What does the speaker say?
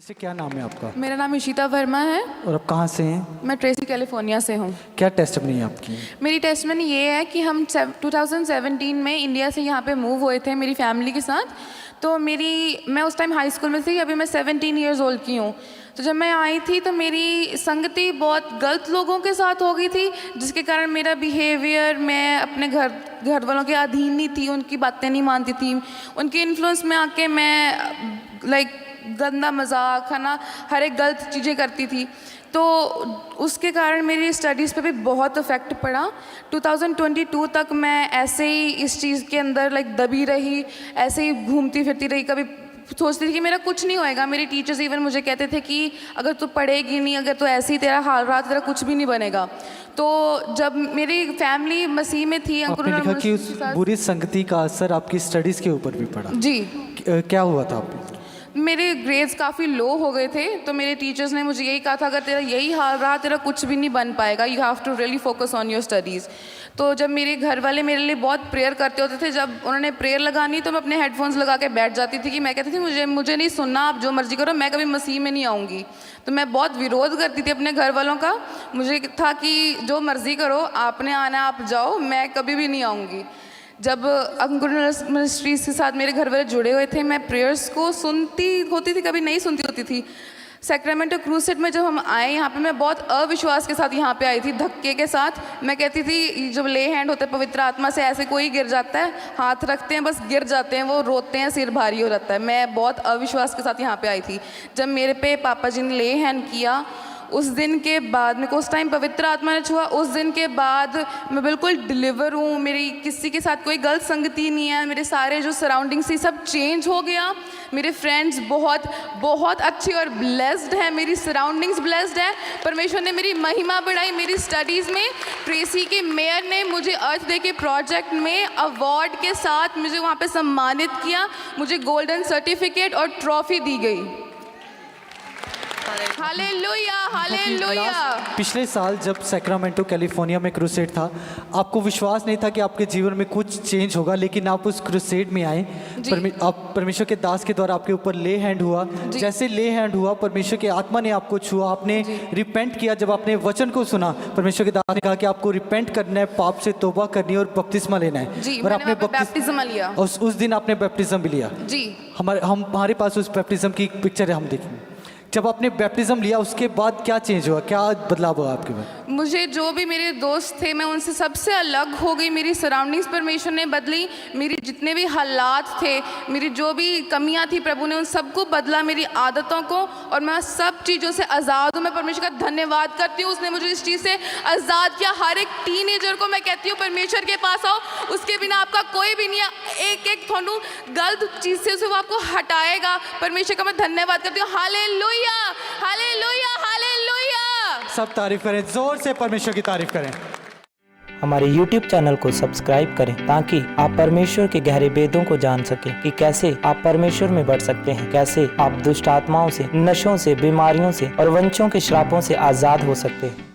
इसे क्या नाम है आपका? मेरा नाम इशिता वर्मा है। और आप कहाँ से हैं? मैं ट्रेसी कैलिफोर्निया से हूँ। क्या टेस्टमनी है आपकी? मेरी टेस्टमनी ये है कि हम 2017 में इंडिया से यहाँ पे मूव हुए थे मेरी फैमिली के साथ। तो मैं उस टाइम हाई स्कूल में थी, अभी मैं 17 ईयर्स ओल्ड की हूँ। तो जब मैं आई थी तो मेरी संगति बहुत गलत लोगों के साथ हो गई थी, जिसके कारण मेरा बिहेवियर, मैं अपने घर वालों के अधीन नहीं थी, उनकी बातें नहीं मानती थी। उनके इन्फ्लुएंस में आके मैं गंदा मजाक है ना, हर एक गलत चीज़ें करती थी। तो उसके कारण मेरी स्टडीज़ पे भी बहुत इफ़ेक्ट पड़ा। 2022 तक मैं ऐसे ही इस चीज़ के अंदर दबी रही, ऐसे ही घूमती फिरती रही। कभी सोचती थी कि मेरा कुछ नहीं होएगा। मेरे टीचर्स इवन मुझे कहते थे कि अगर तू पढ़ेगी नहीं, अगर तू ऐसे ही तेरा हाल रहा, तेरा कुछ भी नहीं बनेगा। तो जब मेरी फैमिली मसीह में थी, आपने लिखा कि उस बुरी संगति का असर आपकी स्टडीज़ के ऊपर भी पड़ा। जी। क्या हुआ था आप? मेरे ग्रेड्स काफ़ी लो हो गए थे, तो मेरे टीचर्स ने मुझे यही कहा था, अगर तेरा यही हाल रहा, तेरा कुछ भी नहीं बन पाएगा, you have to really focus on your studies. तो जब मेरे घर वाले मेरे लिए बहुत प्रेयर करते होते थे, जब उन्होंने प्रेयर लगानी तो मैं अपने हेडफोन्स लगा के बैठ जाती थी कि मैं कहती थी मुझे नहीं सुनना, आप जो मर्जी करो, मैं कभी मसीह में नहीं आऊँगी। तो मैं बहुत विरोध करती थी अपने घर वालों का। मुझे था कि जो मर्जी करो, आपने आना आप जाओ, मैं कभी भी नहीं आऊँगी। जब अंकुर मिनिस्ट्रीज के साथ मेरे घर वाले जुड़े हुए थे, मैं प्रेयर्स को सुनती होती थी, कभी नहीं सुनती होती थी। सैक्रामेंटो क्रूसेड में जब हम आए यहाँ पे, मैं बहुत अविश्वास के साथ यहाँ पे आई थी, धक्के के साथ। मैं कहती थी जब ले हैंड होते हैं पवित्र आत्मा से, ऐसे कोई गिर जाता है, हाथ रखते हैं बस गिर जाते हैं, वो रोते हैं, सिर भारी हो जाता है। मैं बहुत अविश्वास के साथ यहाँ पे आई थी। जब मेरे पे पापा जी ने ले हैंड किया, उस दिन के बाद मेरे को उस टाइम पवित्र आत्मा ने छुआ। उस दिन के बाद मैं बिल्कुल डिलीवर हूँ। मेरी किसी के साथ कोई गलत संगति नहीं है। मेरे सारे जो सराउंडिंग्स थी सब चेंज हो गया। मेरे फ्रेंड्स बहुत अच्छी और ब्लेस्ड हैं। मेरी सराउंडिंग्स ब्लेस्ड है। परमेश्वर ने मेरी महिमा बढ़ाई मेरी स्टडीज़ में। ट्रेसी के मेयर ने मुझे अर्थ डे के प्रोजेक्ट में अवार्ड के साथ मुझे वहाँ पे सम्मानित किया। मुझे गोल्डन सर्टिफिकेट और ट्रॉफी दी गई। Hallelujah, hallelujah. पिछले साल जब सैक्रामेंटो कैलिफोर्निया में क्रूसेड था, आपको विश्वास नहीं था कि आपके जीवन में कुछ चेंज होगा, लेकिन आप उस क्रूसेड में आए। आप परमेश्वर के दास के द्वारा आपके ऊपर ले हैंड हुआ। जैसे ले हैंड हुआ, परमेश्वर के आत्मा ने आपको छुआ, आपने रिपेंट किया। जब आपने वचन को सुना, परमेश्वर के दास ने कहा कि आपको रिपेंट करना है, पाप से तौबा करनी है और बपतिस्मा लेना है। और आपने बपतिस्मा लिया। उस दिन आपने बपतिस्मा भी लिया। जी। हमारे पास उस बपतिस्मा की पिक्चर है, हम देखेंगे। जब आपने बैप्टिज्म लिया, उसके बाद क्या चेंज हुआ, क्या बदलाव हुआ आपके बाद? मुझे जो भी मेरे दोस्त थे, मैं उनसे सबसे अलग हो गई। मेरी सराउंडिंग्स परमेश्वर ने बदली। मेरी जितने भी हालात थे, मेरी जो भी कमियां थी, प्रभु ने उन सबको बदला, मेरी आदतों को। और मैं सब चीज़ों से आज़ाद हूँ। मैं परमेश्वर का धन्यवाद करती हूँ, उसने मुझे इस चीज़ से आज़ाद किया। हर एक टीनेजर को मैं कहती हूँ परमेश्वर के पास आओ, उसके बिना आपका कोई भी नहीं है। एक थोनू गलत चीज़ से वो आपको हटाएगा। परमेश्वर का मैं धन्यवाद करती हूँ। Hallelujah, hallelujah, hallelujah. सब तारीफ करें, जोर से परमेश्वर की तारीफ करें। हमारे YouTube चैनल को सब्सक्राइब करें ताकि आप परमेश्वर के गहरे भेदों को जान सकें कि कैसे आप परमेश्वर में बढ़ सकते हैं, कैसे आप दुष्ट आत्माओं से, नशों से, बीमारियों से और वंशों के श्रापों से आजाद हो सकते हैं।